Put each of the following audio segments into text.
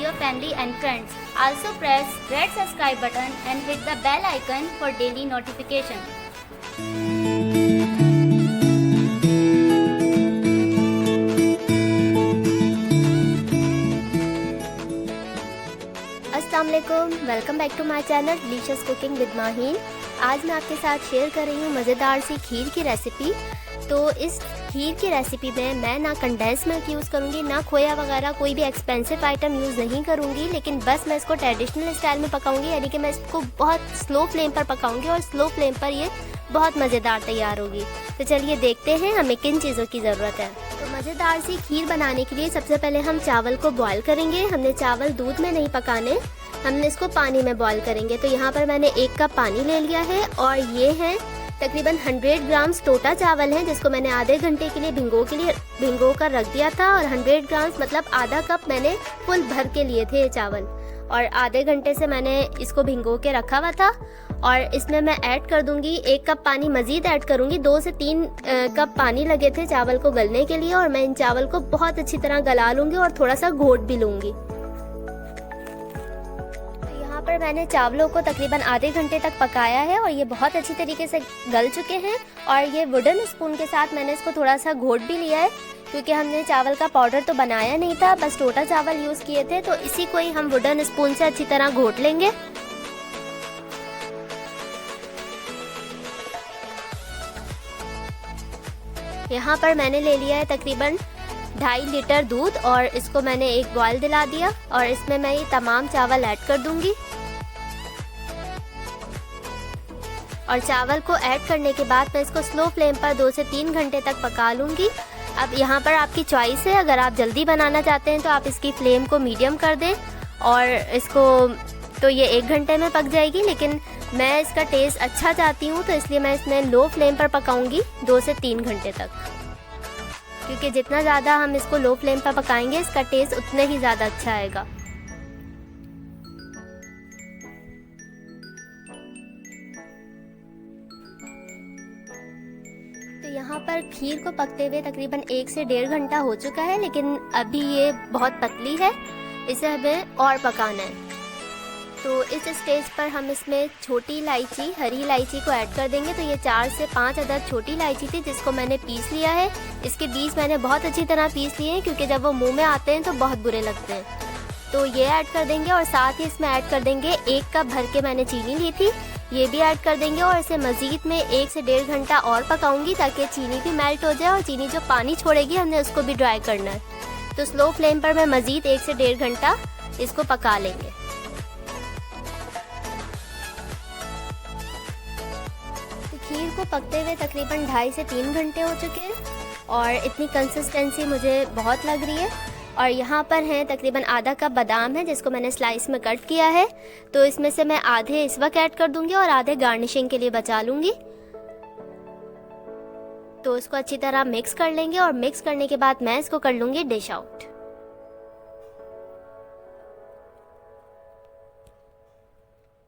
your family and friends. Also press red subscribe button and hit the bell icon for daily notification. अस्सलाम वालेकुम, welcome back to my channel delicious cooking with Maheen. आज मैं आपके साथ share कर रही हूँ मज़ेदार सी खीर की रेसिपी। तो इस खीर की रेसिपी में मैं ना कंडेंस मिल्क यूज़ करूँगी, ना खोया वगैरह कोई भी एक्सपेंसिव आइटम यूज़ नहीं करूँगी, लेकिन बस मैं इसको ट्रेडिशनल स्टाइल में पकाऊँगी, यानी कि मैं इसको बहुत स्लो फ्लेम पर पकाऊँगी और स्लो फ्लेम पर ये बहुत मज़ेदार तैयार होगी। तो चलिए देखते हैं हमें किन चीज़ों की ज़रूरत है। तो मज़ेदार सी खीर बनाने के लिए सबसे पहले हम चावल को बॉयल करेंगे। हमने चावल दूध में नहीं पकाने, हमने इसको पानी में बॉयल करेंगे। तो यहाँ पर मैंने 1 कप पानी ले लिया है और ये है तकरीबन 100 ग्राम्स टोटा चावल है, जिसको मैंने आधे घंटे के लिए भिंगो कर रख दिया था। और 100 ग्राम्स मतलब आधा कप मैंने फुल भर के लिए थे ये चावल, और आधे घंटे से मैंने इसको भिंगो के रखा हुआ था। और इसमें मैं ऐड कर दूंगी 1 कप पानी मज़ीद ऐड करूंगी। 2 से 3 कप पानी लगे थे चावल को गलने के लिए, और मैं इन चावल को बहुत अच्छी तरह गला लूंगी और थोड़ा सा घोट भी लूंगी। यहाँ पर मैंने चावलों को तकरीबन आधे घंटे तक पकाया है और ये बहुत अच्छी तरीके से गल चुके हैं। और ये वुडन स्पून के साथ मैंने इसको थोड़ा सा घोट भी लिया है, क्योंकि हमने चावल का पाउडर तो बनाया नहीं था, बस टोटा चावल यूज़ किए थे। तो इसी को ही हम वुडन स्पून से अच्छी तरह घोट लेंगे। यहाँ पर मैंने ले लिया है तकरीबन 2.5 लीटर दूध और इसको मैंने एक बॉयल दिला दिया, और इसमें मैं ये तमाम चावल ऐड कर दूंगी। और चावल को ऐड करने के बाद मैं इसको स्लो फ्लेम पर 2 से 3 घंटे तक पका लूंगी। अब यहाँ पर आपकी चॉइस है, अगर आप जल्दी बनाना चाहते हैं तो आप इसकी फ्लेम को मीडियम कर दें और इसको तो ये 1 घंटे में पक जाएगी, लेकिन मैं इसका टेस्ट अच्छा चाहती हूँ तो इसलिए मैं इसमें लो फ्लेम पर पकाऊंगी 2 से 3 घंटे तक, क्योंकि जितना ज़्यादा हम इसको लो फ्लेम पर पकाएंगे इसका टेस्ट उतना ही ज़्यादा अच्छा आएगा। तो यहाँ पर खीर को पकते हुए तकरीबन 1 से 1.5 घंटा हो चुका है, लेकिन अभी ये बहुत पतली है, इसे हमें और पकाना है। तो इस स्टेज पर हम इसमें छोटी इलायची, हरी इलायची को ऐड कर देंगे। तो ये 4 से 5 अदद छोटी इलायची थी, जिसको मैंने पीस लिया है। इसके बीज मैंने बहुत अच्छी तरह पीस लिए हैं, क्योंकि जब वो मुंह में आते हैं तो बहुत बुरे लगते हैं। तो ये ऐड कर देंगे, और साथ ही इसमें ऐड कर देंगे 1 कप भर के मैंने चीनी ली थी, ये भी ऐड कर देंगे। और इसे मज़ीद में 1 से 1.5 घंटा और पकाऊंगी, ताकि चीनी भी मेल्ट हो जाए, और चीनी जो पानी छोड़ेगी हमने उसको भी ड्राई करना है। तो स्लो फ्लेम पर मैं मज़ीद 1 से 1.5 घंटा इसको पका लेंगे। खीर को पकते हुए तकरीबन 2.5 से 3 घंटे हो चुके हैं, और इतनी कंसिस्टेंसी मुझे बहुत लग रही है। और यहाँ पर हैं तकरीबन आधा कप बादाम है, जिसको मैंने स्लाइस में कट किया है। तो इसमें से मैं आधे इस वक्त ऐड कर दूंगी और आधे गार्निशिंग के लिए बचा लूँगी। तो इसको अच्छी तरह मिक्स कर लेंगे, और मिक्स करने के बाद मैं इसको कर लूँगी डिश आउट।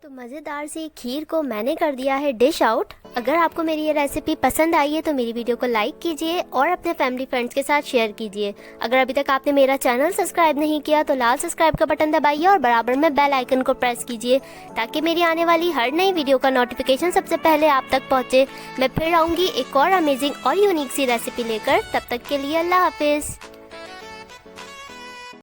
तो मज़ेदार सी खीर को मैंने कर दिया है डिश आउट। अगर आपको मेरी ये रेसिपी पसंद आई है तो मेरी वीडियो को लाइक कीजिए और अपने फैमिली फ्रेंड्स के साथ शेयर कीजिए। अगर अभी तक आपने मेरा चैनल सब्सक्राइब नहीं किया तो लाल सब्सक्राइब का बटन दबाइए और बराबर में बेल आइकन को प्रेस कीजिए, ताकि मेरी आने वाली हर नई वीडियो का नोटिफिकेशन सबसे पहले आप तक पहुँचे। मैं फिर आऊँगी एक और अमेजिंग और यूनिक सी रेसिपी लेकर। तब तक के लिए अल्लाह हाफिज़।